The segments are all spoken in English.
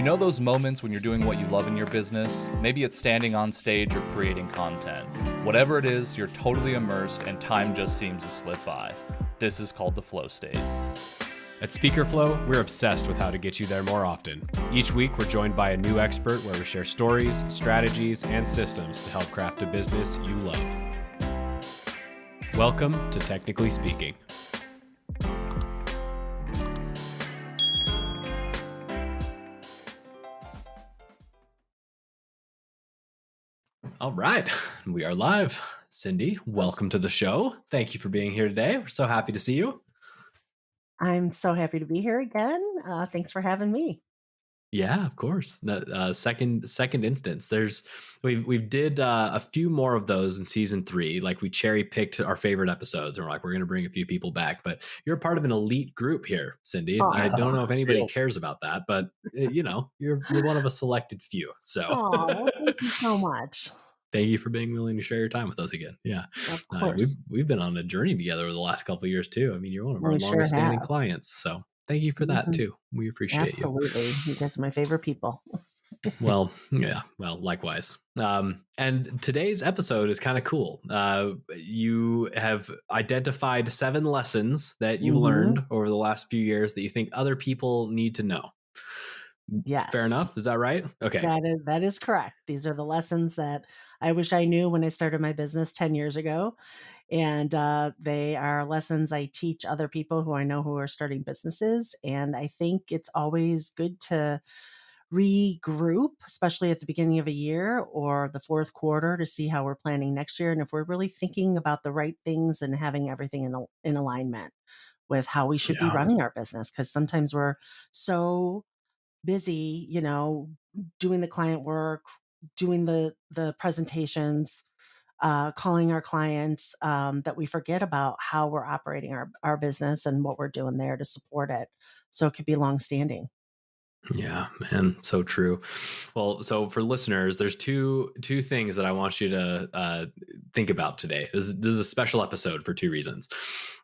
You know those moments when you're doing what you love in your business? Maybe it's standing on stage or creating content. Whatever it is, you're totally immersed and time just seems to slip by. This is called the flow state. At Speaker Flow, we're obsessed with how to get you there more often. Each week, we're joined by a new expert where we share stories, strategies, and systems to help craft a business you love. Welcome to Technically Speaking. All right, we are live. Cindy, welcome to the show. Thank you for being here today. We're so happy to see you. I'm so happy to be here again. Thanks for having me. Yeah, of course. Second instance. We've did a few more of those in season 3. Like we cherry picked our favorite episodes, and we're going to bring a few people back. But you're part of an elite group here, Cindy. I don't know if anybody cares about that, but you're one of a selected few. So, thank you so much. Thank you for being willing to share your time with us again. Yeah, of course. We've been on a journey together over the last couple of years too. I mean, you're one of our longest standing clients, so thank you for that too. We appreciate you. Absolutely, you guys are my favorite people. Well, yeah. Well, likewise. And today's episode is kind of cool. You have identified 7 lessons that you learned over the last few years that you think other people need to know. Yes. Fair enough. Is that right? Okay. That is correct. These are the lessons that I wish I knew when I started my business 10 years ago. And they are lessons I teach other people who I know who are starting businesses. And I think it's always good to regroup, especially at the beginning of a year or the fourth quarter, to see how we're planning next year. And if we're really thinking about the right things and having everything in alignment with how we should be running our business. Because sometimes we're so busy, doing the client work, doing the presentations, calling our clients, that we forget about how we're operating our business and what we're doing there to support it. So it could be longstanding. Yeah, man, so true. Well, so for listeners, there's two things that I want you to think about today. This is a special episode for 2 reasons.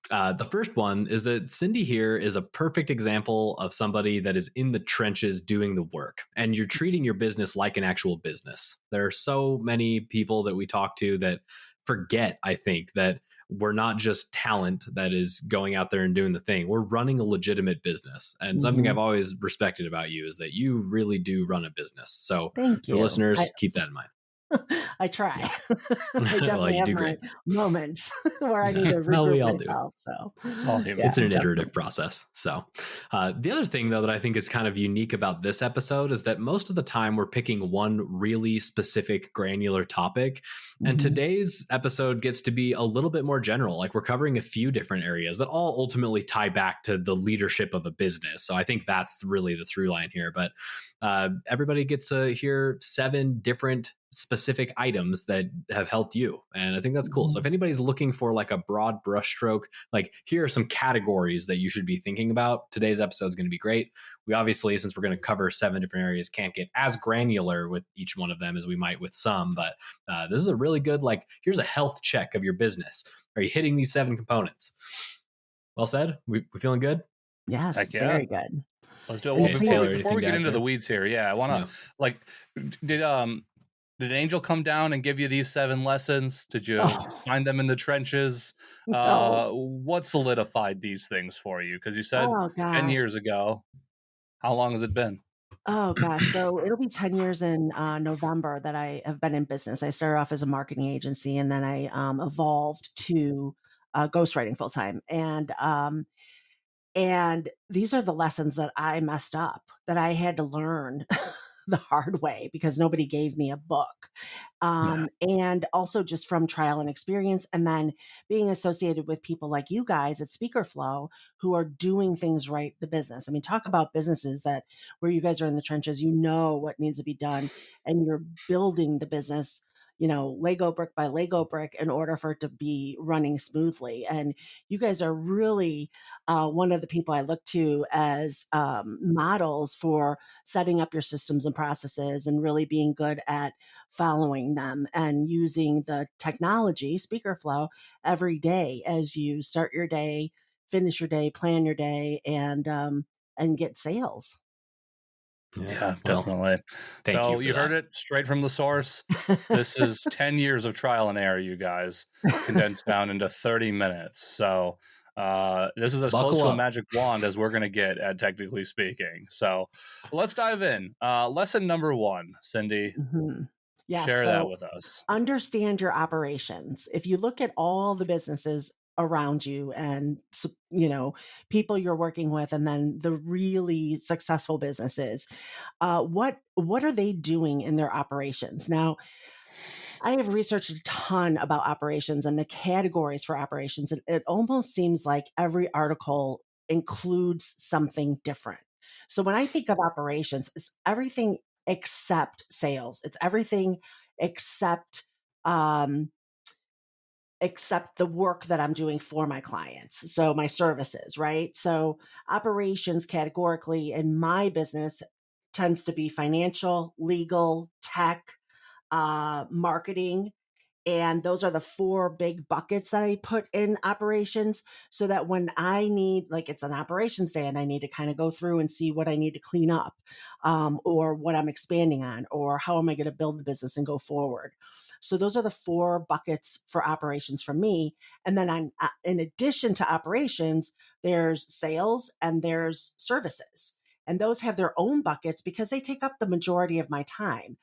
The first one is that Cindy here is a perfect example of somebody that is in the trenches doing the work, and you're treating your business like an actual business. There are so many people that we talk to that forget, I think, that we're not just talent that is going out there and doing the thing. We're running a legitimate business. And something I've always respected about you is that you really do run a business. So Thank you. For listeners, keep that in mind. I try. Yeah. I definitely have my moments where I need to regroup myself. So it's an iterative process. So the other thing, though, that I think is kind of unique about this episode is that most of the time we're picking one really specific granular topic. And today's episode gets to be a little bit more general. Like we're covering a few different areas that all ultimately tie back to the leadership of a business. So I think that's really the through line here. But everybody gets to hear 7 different specific items that have helped you. And I think that's cool. So if anybody's looking for like a broad brushstroke, like here are some categories that you should be thinking about, today's episode is going to be great. We obviously, since we're going to cover 7 different areas, can't get as granular with each one of them as we might with some, but this is a really good, like, here's a health check of your business. Are you hitting these 7 components? Well said. We feeling good? Yes, very good. Let's do it. Well, before we get into the weeds here, I want to did Angel come down and give you these 7 lessons? Did you find them in the trenches? No. What solidified these things for you? Because you said 10 years ago. How long has it been? Oh, gosh. So it'll be 10 years in November that I have been in business. I started off as a marketing agency, and then I evolved to ghostwriting full time. And these are the lessons that I messed up, that I had to learn the hard way because nobody gave me a book. And also just from trial and experience, and then being associated with people like you guys at Speaker Flow who are doing things right, the business. I mean, talk about businesses that where you guys are in the trenches, you know what needs to be done, and you're building the business, Lego brick by Lego brick in order for it to be running smoothly. And you guys are really one of the people I look to as models for setting up your systems and processes and really being good at following them and using the technology, Speaker Flow, every day as you start your day, finish your day, plan your day, and get sales. Yeah, Well, definitely. thank you So for you heard that. it straight from the source. This is 10 years of trial and error, you guys, condensed down into 30 minutes. So this is as close Buckle to a up. magic wand as we're going to get at Technically Speaking. So let's dive in. Lesson number 1, Cindy, Mhm. Yes. share that So with us. understand your operations. If you look at all the businesses around you and people you're working with, and then the really successful businesses, what are they doing in their operations? Now, I have researched a ton about operations and the categories for operations, and it almost seems like every article includes something different. So when I think of operations, it's everything except sales. It's everything except um, except the work that I'm doing for my clients. So my services, right? So operations categorically in my business tends to be financial, legal, tech, marketing. And those are the 4 big buckets that I put in operations, so that when I need, like, it's an operations day and I need to kind of go through and see what I need to clean up, or what I'm expanding on, or how am I going to build the business and go forward. So those are the 4 buckets for operations for me. And then in addition to operations, there's sales and there's services. And those have their own buckets because they take up the majority of my time,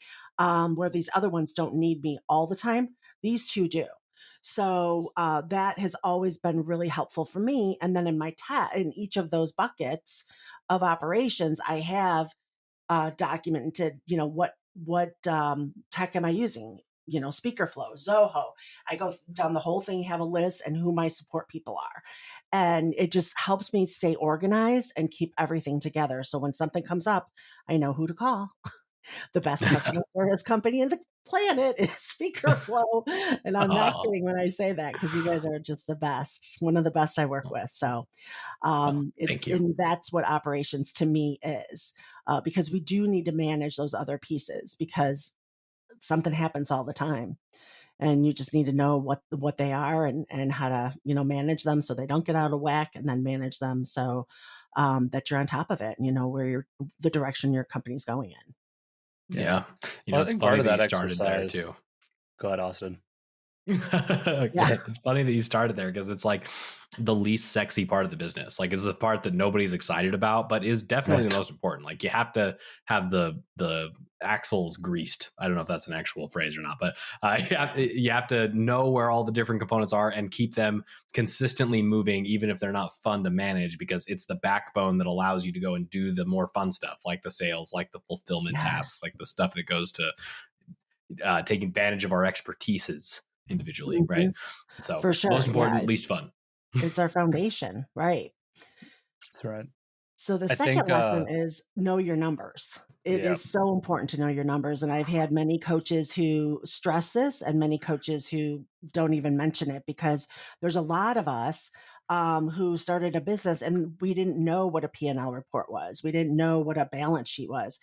where these other ones don't need me all the time. These 2 do. So that has always been really helpful for me. And then in each of those buckets of operations, I have documented, what tech am I using? SpeakerFlow, Zoho. I go down the whole thing, have a list, and who my support people are. And it just helps me stay organized and keep everything together. So when something comes up, I know who to call. The best customer service company in the planet is SpeakerFlow. And I'm not Oh, kidding when I say that, because you guys are just the best, one of the best I work with. So, well, thank you. and that's what operations to me is, because we do need to manage those other pieces, because something happens all the time. And you just need to know what they are, and how to, manage them so they don't get out of whack, and then manage them so that you're on top of it and you know where the direction your company's going in. Yeah. Well, I It's think part funny of that that you started there exercise. too. Go ahead, Austin. Yeah. It's funny that you started there because it's like the least sexy part of the business. Like it's the part that nobody's excited about, but is definitely the Right. most important. Like you have to have the axles greased. I don't know if that's an actual phrase or not, but you have to know where all the different components are and keep them consistently moving, even if they're not fun to manage, because it's the backbone that allows you to go and do the more fun stuff, like the sales, like the fulfillment tasks, Yes. like the stuff that goes to taking advantage of our expertises individually, right? Mhm. So For most sure. Yeah. important, least fun. It's our foundation. Right. That's right. So the I second think, lesson is know your numbers. It yeah. is so important to know your numbers. And I've had many coaches who stress this, and many coaches who don't even mention it, because there's a lot of us who started a business and we didn't know what a P&L report was. We didn't know what a balance sheet was.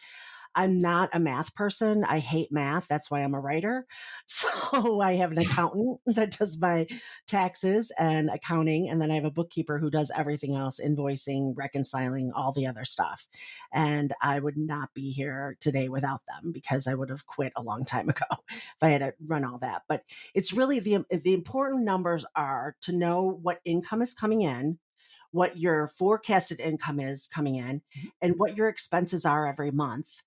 I'm not a math person. I hate math. That's why I'm a writer. So I have an accountant that does my taxes and accounting. And then I have a bookkeeper who does everything else, invoicing, reconciling, all the other stuff. And I would not be here today without them, because I would have quit a long time ago if I had to run all that. But it's really the important numbers are to know what income is coming in, what your forecasted income is coming in, and what your expenses are every month.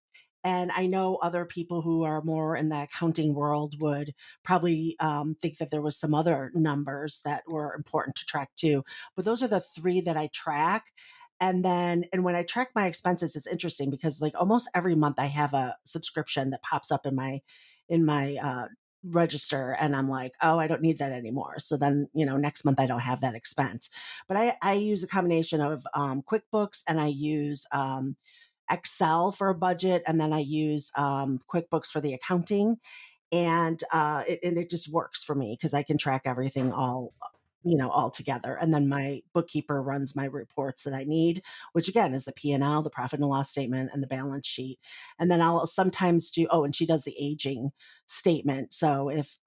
And I know other people who are more in the accounting world would probably think that there was some other numbers that were important to track too. But those are the 3 that I track. And when I track my expenses, it's interesting because, like, almost every month I have a subscription that pops up in my register, and I'm like, oh, I don't need that anymore. So then, next month I don't have that expense. But I use a combination of QuickBooks, and I use Excel for a budget, and then I use QuickBooks for the accounting. And it just works for me because I can track everything all together. And then my bookkeeper runs my reports that I need, which again is the P&L, the profit and loss statement, and the balance sheet. And then I'll sometimes and she does the aging statement. So if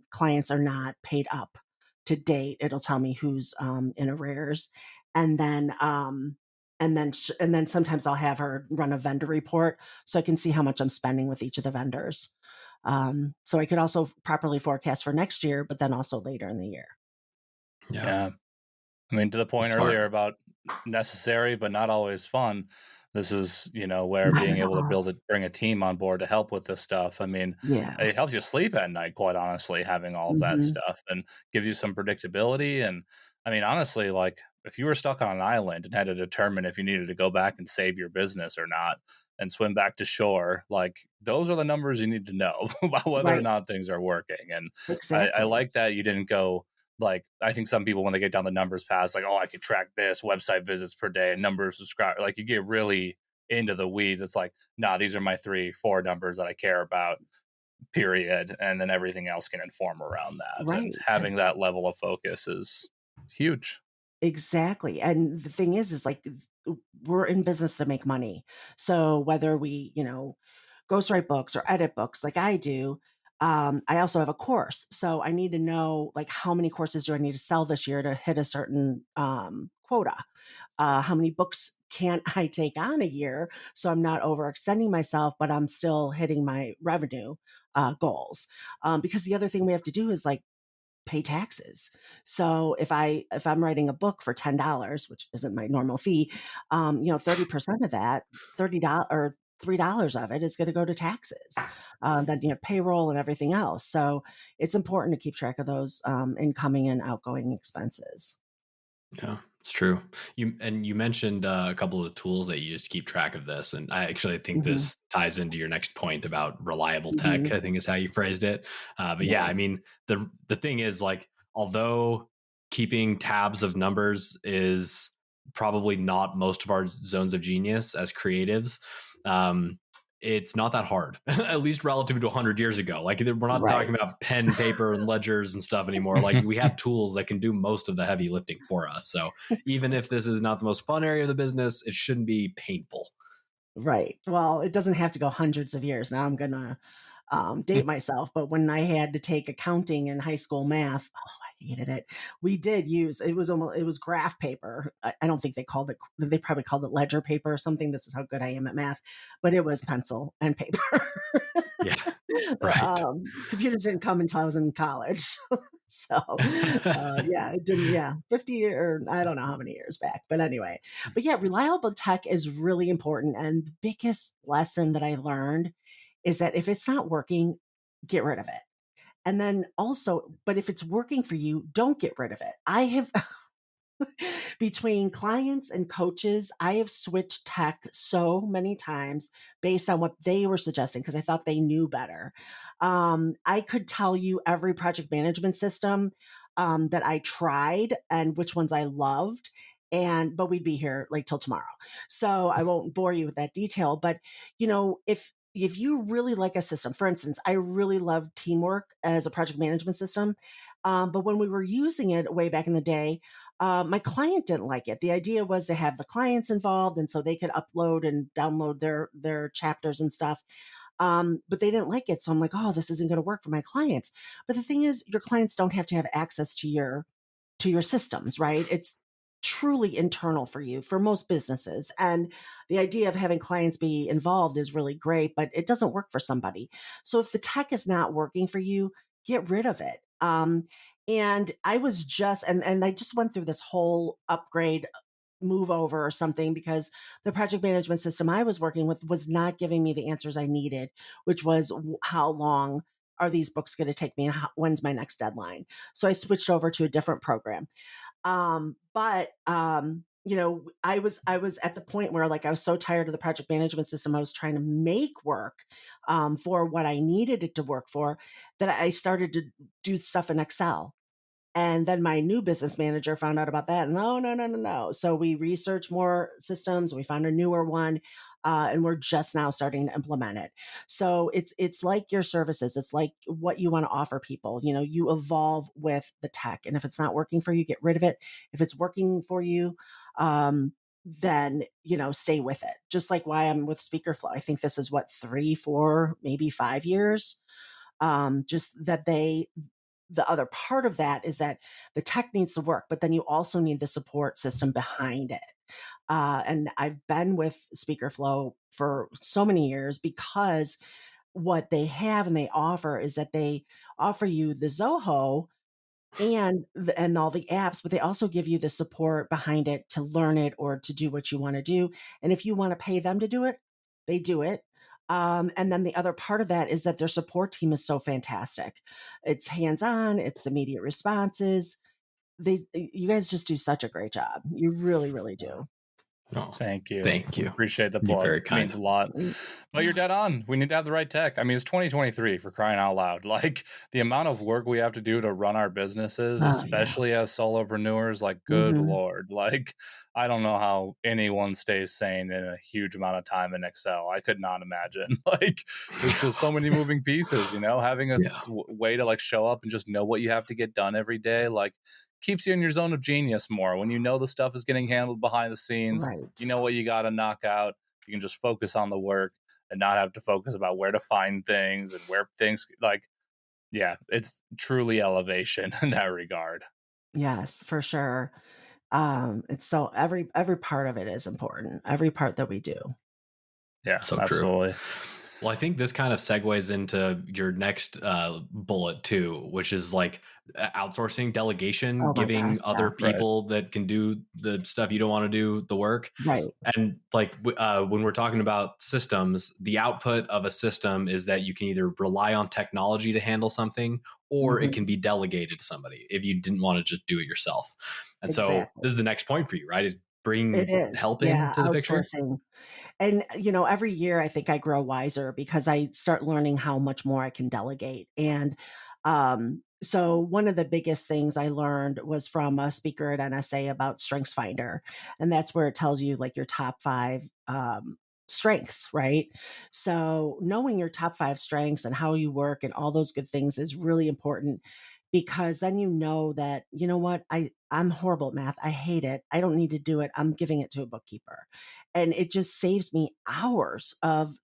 clients are not paid up to date, it'll tell me who's in arrears. And then and then sometimes I'll have her run a vendor report so I can see how much I'm spending with each of the vendors. So I could also properly forecast for next year, but then also later in the year. Yeah. I mean, to the point That's earlier smart. about necessary but not always fun. This is, where Not being at able to all. bring a team on board to help with this stuff. I mean, Yeah. it helps you sleep at night, quite honestly, having all of that Hmm. stuff and give you some predictability. And I mean, honestly, like if you were stuck on an island and had to determine if you needed to go back and save your business or not and swim back to shore, like those are the numbers you need to know about whether or Right. not things are working. And I Exactly. like that you didn't go like I think some people when they get down the numbers pass, like, oh, I could track this website visits per day, number of subscribers. Like you get really into the weeds. It's like, nah, these are my 3, 4 numbers that I care about, period. And then everything else can inform around that. And Right. having that level of focus is huge. Exactly. And the thing is like we're in business to make money. So whether we, ghostwrite books or edit books like I do, I also have a course. So I need to know like how many courses do I need to sell this year to hit a certain quota? How many books can I take on a year so I'm not overextending myself, but I'm still hitting my revenue goals? Because the other thing we have to do is like pay taxes. So if I'm writing a book for $10, which isn't my normal fee, 30% of that, $30 or $3 of it is going to go to taxes. Then you have payroll and everything else. So it's important to keep track of those incoming and outgoing expenses. Yeah, it's true. You mentioned a couple of tools that you use to keep track of this, and I actually think Hmm. this ties into your next point about reliable tech. Hmm. I think is how you phrased it. But yeah, I Yes. mean the thing is like, although keeping tabs of numbers is probably not most of our zones of genius as creatives, um, it's not that hard, at least relative to 100 years ago. Like we're not talking Right. about pen, paper, and ledgers and stuff anymore. Like we have tools that can do most of the heavy lifting for us. So even if this is not the most fun area of the business, it shouldn't be painful. Right. Well, it doesn't have to go hundreds of years. Now I'm going to date myself, but when I had to take accounting in high school math, oh, I hated it. We did use it was graph paper. I don't think they probably called it ledger paper or something. This is how good I am at math, but it was pencil and paper. Yeah, right. Computers didn't come until I was in college. So, yeah, it didn't, yeah, 50 or I don't know how many years back, but anyway, but yeah, reliable tech is really important. And the biggest lesson that I learned is that if it's not working, get rid of it. And then also, but if it's working for you, don't get rid of it. I have between clients and coaches, I have switched tech so many times based on what they were suggesting because I thought they knew better. I could tell you every project management system that I tried and which ones I loved. But we'd be here like till tomorrow. So I won't bore you with that detail. But, if you really like a system, for instance, I really love Teamwork as a project management system. But when we were using it way back in the day, my client didn't like it. The idea was to have the clients involved, and so they could upload and download their chapters and stuff. But they didn't like it, so I'm like, oh, this isn't going to work for my clients. But the thing is, your clients don't have to have access to your systems, right? It's truly internal for you for most businesses. And the idea of having clients be involved is really great, but it doesn't work for somebody. So if the tech is not working for you, get rid of it. And I was and I just went through this whole upgrade move over or something because the project management system I was working with was not giving me the answers I needed, which was how long are these books going to take me? And when's my next deadline? So I switched over to a different program. But I was at the point where like I was so tired of the project management system I was trying to make work for what I needed it to work for that I started to do stuff in Excel. And then my new business manager found out about that. No, no, no, no, no. So we researched more systems. We found a newer one, and we're just now starting to implement it. So it's like your services. It's like what you want to offer people. You evolve with the tech, and if it's not working for you, get rid of it. If it's working for you, then stay with it. Just like why I'm with SpeakerFlow. I think this is what 3, 4, maybe 5 years. Just that the other part of that is that the tech needs to work, but then you also need the support system behind it. And I've been with SpeakerFlow for so many years because what they have and they offer is that they offer you the Zoho and all the apps, but they also give you the support behind it to learn it or to do what you want to do. And if you want to pay them to do it, they do it. And then the other part of that is that their support team is so fantastic. It's hands-on, it's immediate responses. You guys just do such a great job. You really, really do. Oh, thank you. Thank you. Appreciate the You're plug. very It kind. means a lot. But you're dead on. We need to have the right tech. I mean, it's 2023 for crying out loud. Like the amount of work we have to do to run our businesses, Oh, yeah. especially as solopreneurs, like good Mhm. Lord. Like I don't know how anyone stays sane in a huge amount of time in Excel. I could not imagine. Like there's just so many moving pieces, you know, having a way to like show up and just know what you have to get done every day. Like keeps you in your zone of genius more when you know the stuff is getting handled behind the scenes. Right. You know what you got to knock out. You can just focus on the work and not have to focus about where to find things and where things like, yeah, it's truly elevation in that regard. Yes, for sure. It's so every part of it is important. Every part that we do. Yeah, So absolutely. true. Well, I think this kind of segues into your next bullet too, which is like outsourcing, delegation, Oh my giving gosh, other yeah. people that can do the stuff you don't want to do the work. Right. And like when we're talking about systems, the output of a system is that you can either rely on technology to handle something, or it can be delegated to somebody if you didn't want to just do it yourself. And so Exactly. this is the next point for you, right? Is bring It is. help Yeah, into the picture. outsourcing. And, every year I think I grow wiser because I start learning how much more I can delegate. And so one of the biggest things I learned was from a speaker at NSA about StrengthsFinder. And that's where it tells you like your top 5 strengths, right? So knowing your top 5 strengths and how you work and all those good things is really important because then you know that, you know what, I'm horrible at math. I hate it. I don't need to do it. I'm giving it to a bookkeeper. And it just saves me hours of,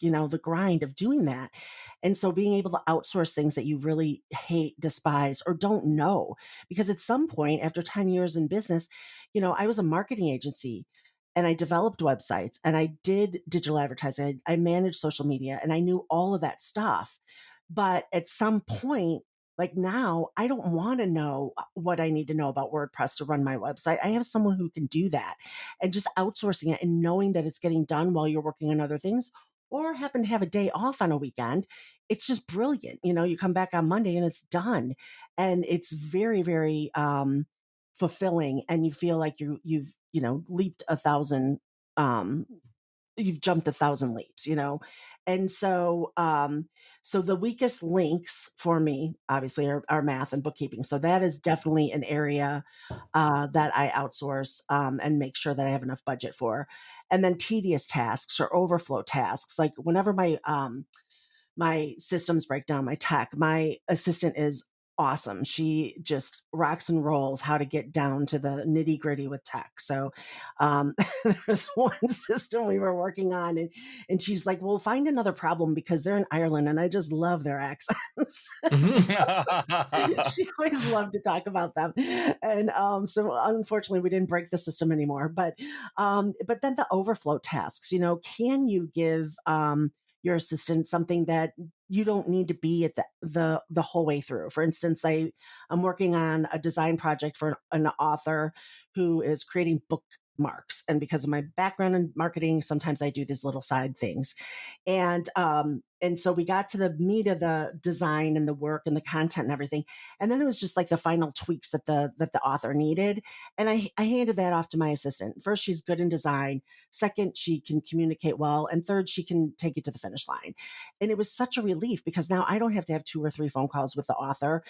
the grind of doing that. And so being able to outsource things that you really hate, despise, or don't know, because at some point after 10 years in business, I was a marketing agency and I developed websites and I did digital advertising. I managed social media and I knew all of that stuff. But at some point, like now, I don't want to know what I need to know about WordPress to run my website. I have someone who can do that, and just outsourcing it and knowing that it's getting done while you're working on other things or happen to have a day off on a weekend. It's just brilliant. You come back on Monday and it's done. And it's very, very, fulfilling. And you feel like you've, leaped um, you've jumped 1,000 leaps, And so the weakest links for me, obviously, are math and bookkeeping. So that is definitely an area that I outsource and make sure that I have enough budget for. And then tedious tasks or overflow tasks, like whenever my systems break down, my tech, my assistant is awesome. She just rocks and rolls how to get down to the nitty gritty with tech. So there's one system we were working on and she's like, well, find another problem because they're in Ireland and I just love their accents. She always loved to talk about them. And so unfortunately we didn't break the system anymore. But then the overflow tasks, can you give your assistant something that you don't need to be at the whole way through. For instance, I'm working on a design project for an author who is creating bookmarks. And because of my background in marketing, sometimes I do these little side things. And so we got to the meat of the design and the work and the content and everything. And then it was just like the final tweaks that the author needed. And I handed that off to my assistant. First, she's good in design. Second, she can communicate well. And third, she can take it to the finish line. And it was such a relief because now I don't have to have 2 or 3 phone calls with the author,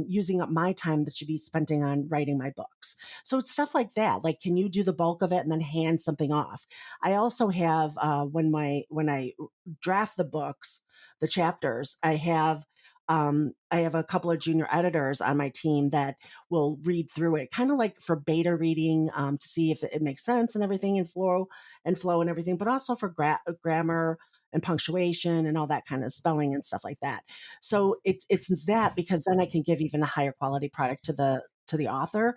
using up my time that should be spending on writing my books. So it's stuff like that. Like, can you do the bulk of it and then hand something off? I also have, when I draft the books, the chapters, I have a couple of junior editors on my team that will read through it, kind of like for beta reading, to see if it makes sense and everything, and flow and everything, but also for grammar and punctuation and all that kind of spelling and stuff like that. So it's that, because then I can give even a higher quality product to the author.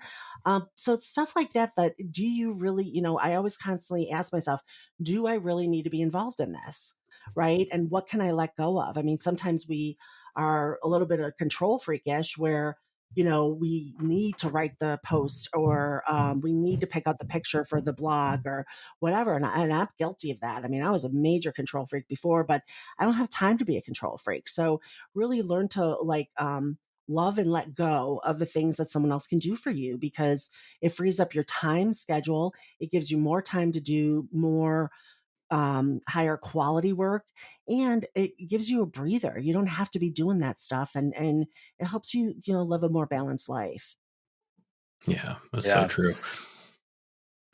So it's stuff like that. That do you really, I always constantly ask myself, do I really need to be involved in this? Right. And what can I let go of? I mean, sometimes we are a little bit of control freakish where, we need to write the post, or we need to pick out the picture for the blog or whatever. And I'm guilty of that. I mean, I was a major control freak before, but I don't have time to be a control freak. So really learn to love and let go of the things that someone else can do for you, because it frees up your time schedule. It gives you more time to do more higher quality work, and it gives you a breather. You don't have to be doing that stuff, and it helps you, live a more balanced life. Yeah, that's so Yeah. true.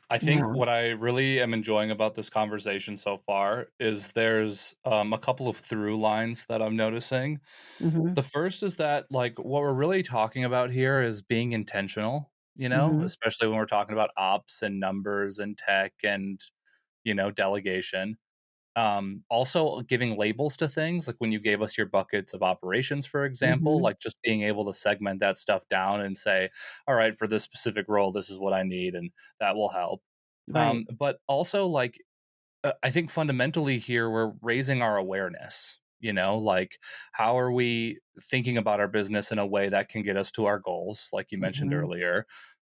I think Yeah. what I really am enjoying about this conversation so far is there's a couple of through lines that I'm noticing. Mm-hmm. The first is that, like, what we're really talking about here is being intentional, Mm-hmm. especially when we're talking about ops and numbers and tech and, delegation. Also giving labels to things, like when you gave us your buckets of operations, for example, Mm-hmm. like just being able to segment that stuff down and say, all right, for this specific role, this is what I need, and that will help. Right. But also, like, I think fundamentally here, we're raising our awareness. Like, how are we thinking about our business in a way that can get us to our goals, like you mentioned Mm-hmm. earlier?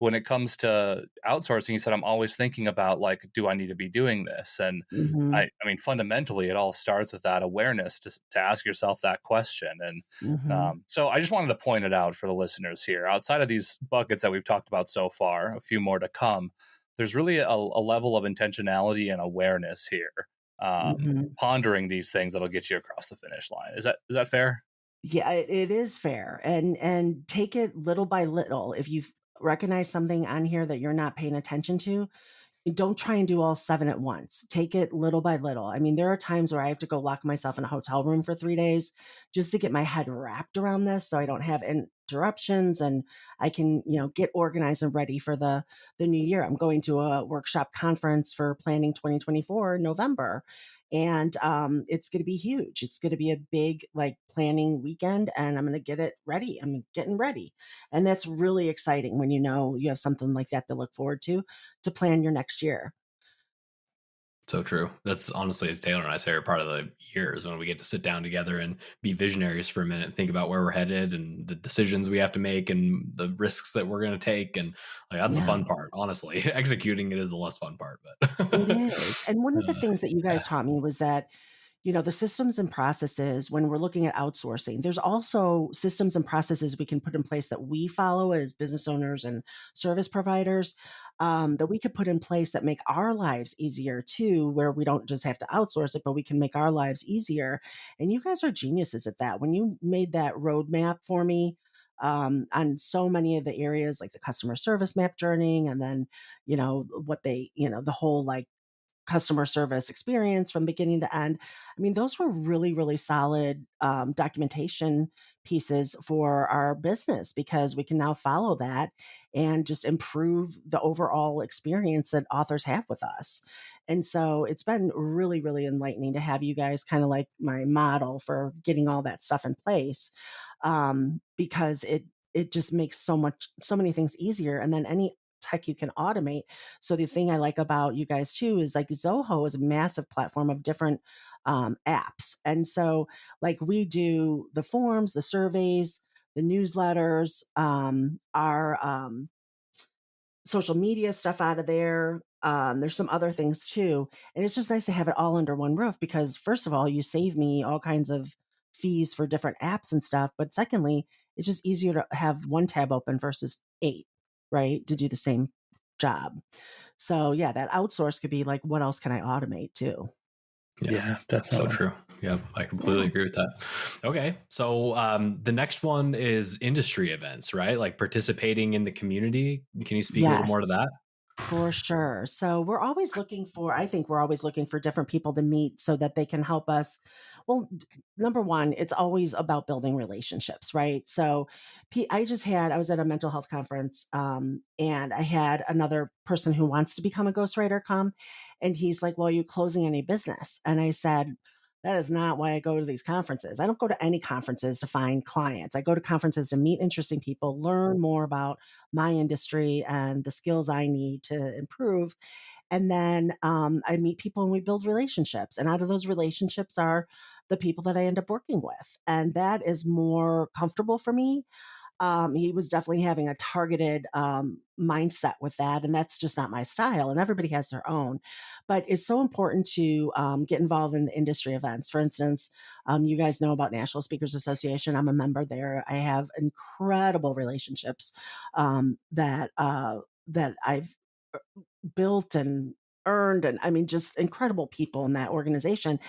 When it comes to outsourcing, you said, I'm always thinking about, like, do I need to be doing this? And Mm-hmm. I mean, fundamentally, it all starts with that awareness to ask yourself that question. And Mm-hmm. so I just wanted to point it out for the listeners here. Outside of these buckets that we've talked about so far, a few more to come, there's really a level of intentionality and awareness here. Mm-hmm. Pondering these things that'll get you across the finish line. Is that fair? Yeah, it is fair, and take it little by little. If you've recognized something on here that you're not paying attention to, don't try and do all 7 at once. Take it little by little. I mean, there are times where I have to go lock myself in a hotel room for 3 days just to get my head wrapped around this, so I don't have interruptions, and I can, get organized and ready for the new year. I'm going to a workshop conference for planning 2024 in November, and it's going to be huge. It's going to be a big, like, planning weekend, and I'm going to get it ready. I'm getting ready. And that's really exciting when you have something like that to look forward to plan your next year. So true. That's honestly, it's Taylor and I's favorite part of the year is when we get to sit down together and be visionaries for a minute and think about where we're headed and the decisions we have to make and the risks that we're going to take. And like, that's the Yeah. fun part, honestly. Executing it is the less fun part, but It is. And one of the things that you yeah, guys taught me was that, the systems and processes, when we're looking at outsourcing, there's also systems and processes we can put in place that we follow as business owners and service providers, that we could put in place that make our lives easier too, where we don't just have to outsource it, but we can make our lives easier. And you guys are geniuses at that. When you made that roadmap for me, on so many of the areas, like the customer service map journeying, and then, what they, the whole, like, customer service experience from beginning to end. I mean, those were really, really solid documentation pieces for our business, because we can now follow that and just improve the overall experience that authors have with us. And so it's been really, really enlightening to have you guys kind of like my model for getting all that stuff in place, because it just makes so many things easier. And then any tech you can automate. So the thing I like about you guys too is, like, Zoho is a massive platform of different apps. And so, like, we do the forms, the surveys, the newsletters, our social media stuff out of there. There's some other things too. And it's just nice to have it all under one roof, because first of all, you save me all kinds of fees for different apps and stuff. But secondly, it's just easier to have one tab open versus 8, right? To do the same job. So yeah, that outsource could be like, what else can I automate too? Yeah, so definitely. true. Yeah, I completely Yeah. agree with that. Okay. So the next one is industry events, right? Like participating in the community. Can you speak a little more to Yes. that? For sure. So I think we're always looking for different people to meet so that they can help us. Well, number one, it's always about building relationships, right? So I was at a mental health conference, and I had another person who wants to become a ghostwriter come, and he's like, well, are you closing any business? And I said, That is not why I go to these conferences. I don't go to any conferences to find clients. I go to conferences to meet interesting people, learn more about my industry and the skills I need to improve. And then I meet people and we build relationships. And out of those relationships are the people that I end up working with. And that is more comfortable for me. He was definitely having a targeted mindset with that. And that's just not my style. And everybody has their own. But it's so important to get involved in the industry events. For instance, you guys know about National Speakers Association. I'm a member there. I have incredible relationships that I've built and earned, and I mean just incredible people in that organization.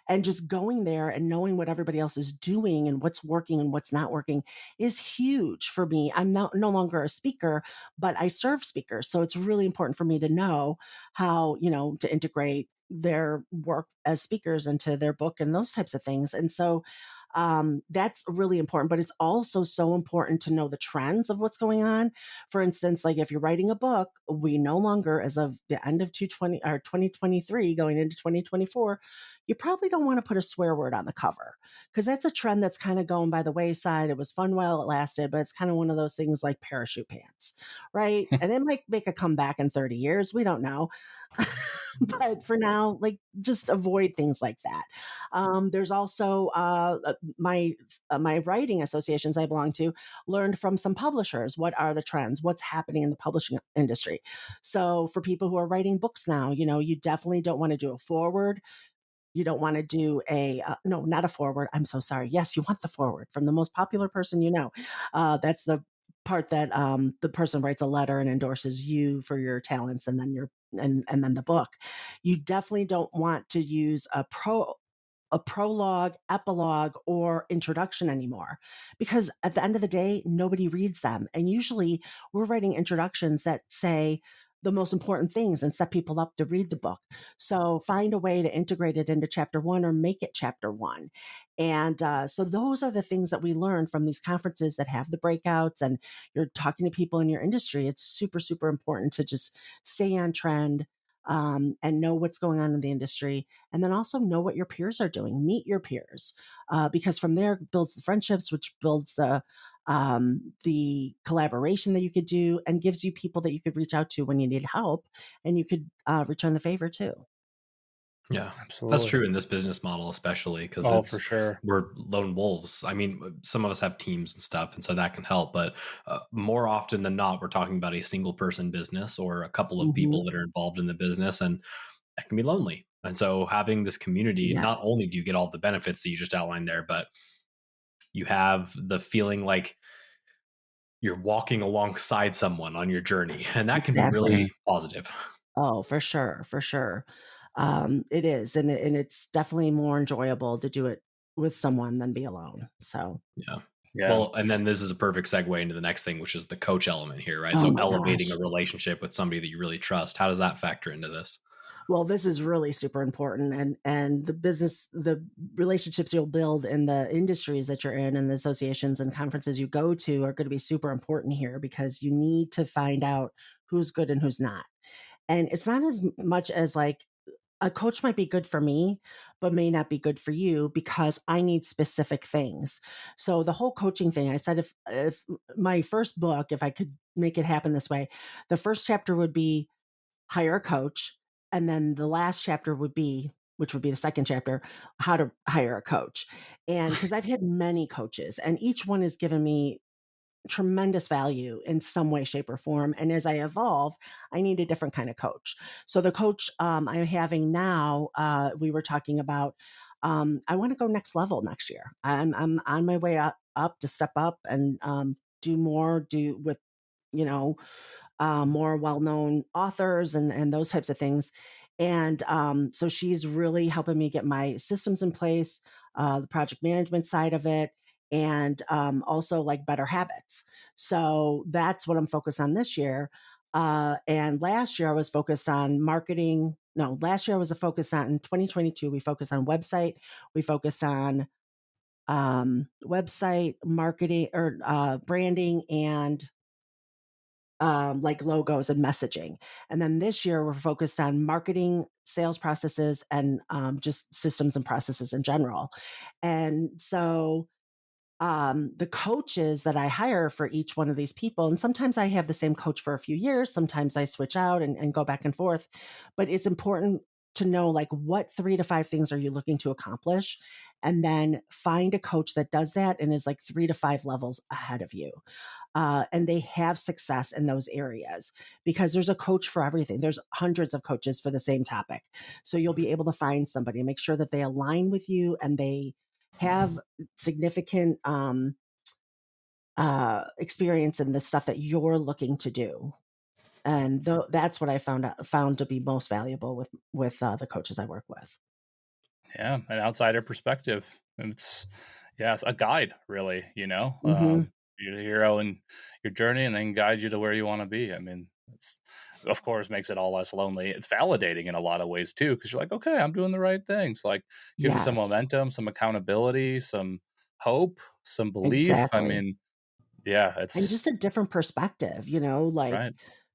And just going there and knowing what everybody else is doing and what's working and what's not working is huge for me. I'm no longer a speaker, but I serve speakers, so it's really important for me to know how, to integrate their work as speakers into their book and those types of things. And so that's really important, but it's also so important to know the trends of what's going on. For instance, like if you're writing a book, we no longer, as of the end of 2020 or 2023 going into 2024, you probably don't want to put a swear word on the cover, because that's a trend that's kind of going by the wayside. It was fun while it lasted, but it's kind of one of those things like parachute pants, right? And it might make a comeback in 30 years. We don't know. But for now, like, just avoid things like that. There's also my writing associations I belong to learned from some publishers. What are the trends? What's happening in the publishing industry? So for people who are writing books now, you definitely don't want to do a forward. You don't want to do no, not a forward. I'm so sorry. Yes, you want the forward from the most popular person you know. That's the part that the person writes a letter and endorses you for your talents, and then and then the book. You definitely don't want to use a prologue, epilogue, or introduction anymore, because at the end of the day, nobody reads them. And usually we're writing introductions that say the most important things and set people up to read the book. So find a way to integrate it into chapter one or make it chapter one. And so those are the things that we learn from these conferences that have the breakouts, and you're talking to people in your industry. It's super, super important to just stay on trend, and know what's going on in the industry, and then also know what your peers are doing. Meet your peers, because from there it builds the friendships, which builds the collaboration that you could do, and gives you people that you could reach out to when you need help, and you could return the favor too. Yeah, Absolutely. that's true in this business model, especially because Oh, for sure. we're lone wolves. I mean, some of us have teams and stuff, and so that can help. But more often than not, we're talking about a single person business or a couple of Hmm. people that are involved in the business, and that can be lonely. And so having this community, Yeah, not only do you get all the benefits that you just outlined there, but you have the feeling like you're walking alongside someone on your journey, and that can be exactly. really positive. Oh, for sure, for sure. It is, and it's definitely more enjoyable to do it with someone than be alone. So, Yeah. Yeah. Well, and then this is a perfect segue into the next thing, which is the coach element here, right? oh So my elevating a gosh. relationship with somebody that you really trust. How does that factor into this? Well, this is really super important, and the relationships you'll build in the industries that you're in, and the associations and conferences you go to are going to be super important here, because you need to find out who's good and who's not. And it's not as much as like a coach might be good for me, but may not be good for you, because I need specific things. So the whole coaching thing, I said, if my first book, if I could make it happen this way, the first chapter would be hire a coach. And then the last chapter would be, which would be the second chapter, how to hire a coach. And because I've had many coaches, and each one has given me tremendous value in some way, shape, or form. And as I evolve, I need a different kind of coach. So the coach I'm having now, we were talking about, I want to go next level next year. I'm on my way up to step up and do more, do with, you know, more well-known authors and those types of things. And so she's really helping me get my systems in place, the project management side of it, and also like better habits. So that's what I'm focused on this year. And last year I was focused on marketing. No, last year I was focused on, in 2022, we focused on website. We focused on website marketing, or branding, and like logos and messaging. And then this year we're focused on marketing, sales processes, and just systems and processes in general. And so the coaches that I hire for each one of these people, and sometimes I have the same coach for a few years, sometimes I switch out and go back and forth, but it's important to know like what 3 to 5 things are you looking to accomplish, and then find a coach that does that and is like 3 to 5 levels ahead of you. And they have success in those areas because there's a coach for everything. There's hundreds of coaches for the same topic. So you'll be able to find somebody and make sure that they align with you and they have significant experience in the stuff that you're looking to do. And that's what I found to be most valuable with the coaches I work with. Yeah, an outsider perspective. It's yes, a guide, really. Hmm. You're the hero in your journey, and then guide you to where you want to be. I mean, it's of course makes it all less lonely. It's validating in a lot of ways too, because you're like, okay, I'm doing the right things. Like, give you some Yes, momentum, some accountability, some hope, some belief. I exactly. mean, yeah, And it's just a different perspective, like right,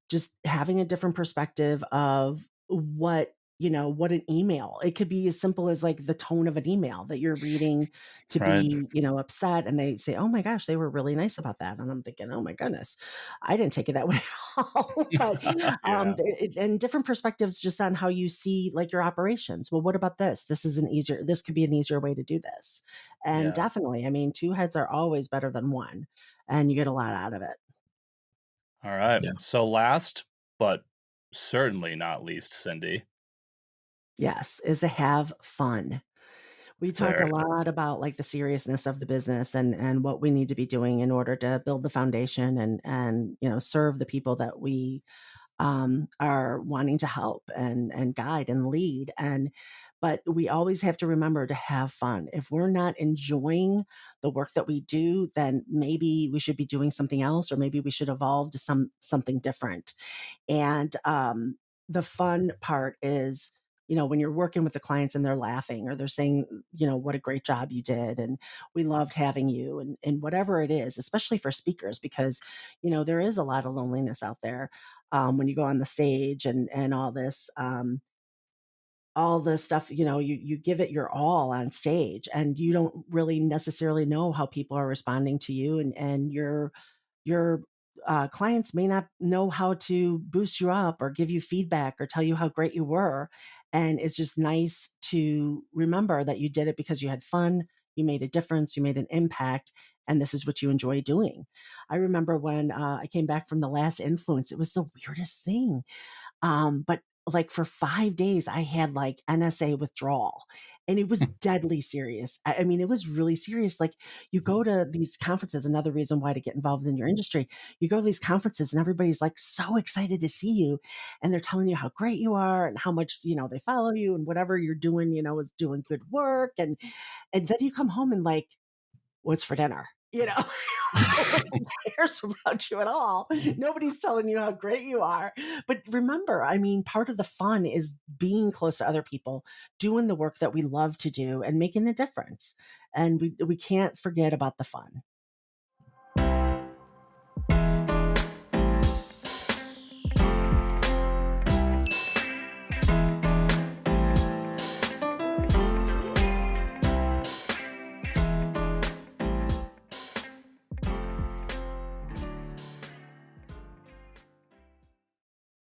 just having a different perspective of what an email. It could be as simple as like the tone of an email that you're reading to right, be, upset, and they say, "Oh my gosh, they were really nice about that." And I'm thinking, "Oh my goodness, I didn't take it that way at all." But yeah, and different perspectives just on how you see like your operations. Well, what about this? This could be an easier way to do this. And yeah. definitely, I mean, two heads are always better than one, and you get a lot out of it. All right. Yeah. So last, but certainly not least, Cindy. Yes, is to have fun. We talked There a it is. lot about like the seriousness of the business and what we need to be doing in order to build the foundation and serve the people that we are wanting to help and guide and lead. And but we always have to remember to have fun. If we're not enjoying the work that we do, then maybe we should be doing something else, or maybe we should evolve to something different. And the fun part is, when you're working with the clients and they're laughing or they're saying, what a great job you did. And we loved having you, and whatever it is, especially for speakers, because, there is a lot of loneliness out there when you go on the stage and all this stuff, you give it your all on stage and you don't really necessarily know how people are responding to you, and your clients may not know how to boost you up or give you feedback or tell you how great you were. And it's just nice to remember that you did it because you had fun, you made a difference, you made an impact, and this is what you enjoy doing. I remember when I came back from the last influence, it was the weirdest thing. But like for 5 days, I had like NSA withdrawal, and it was deadly serious. I mean, it was really serious. Like you go to these conferences, another reason why to get involved in your industry, you go to these conferences and everybody's like so excited to see you. And they're telling you how great you are and how much, they follow you and whatever you're doing, is doing good work. And then you come home and like, what's for dinner? Nobody cares about you at all. Nobody's telling you how great you are. But remember, I mean, part of the fun is being close to other people, doing the work that we love to do and making a difference. And we can't forget about the fun.